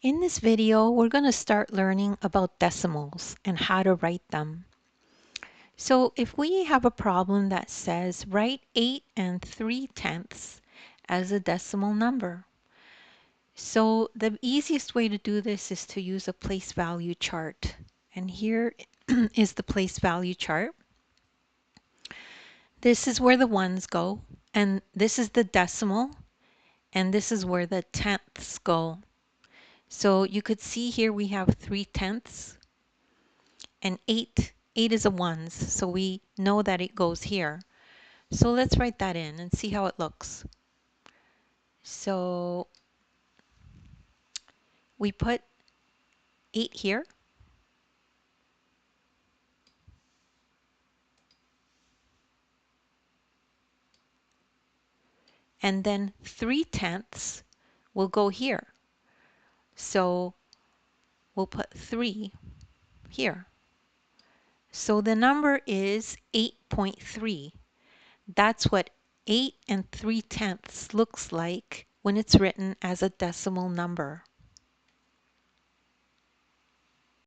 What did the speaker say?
In this video, we're going to start learning about decimals and how to write them. So if we have a problem that says write 8 3/10 as a decimal number. So the easiest way to do this is to use a place value chart. And here is the place value chart. This is where the ones go, and this is the decimal, and this is where the tenths go. So you could see here we have 3/10 and 8 is a ones, so we know that it goes here. So let's write that in and see how it looks. So we put 8 here, and then 3/10 will go here. So we'll put 3 here. So the number is 8.3. That's what 8 3/10 looks like when it's written as a decimal number.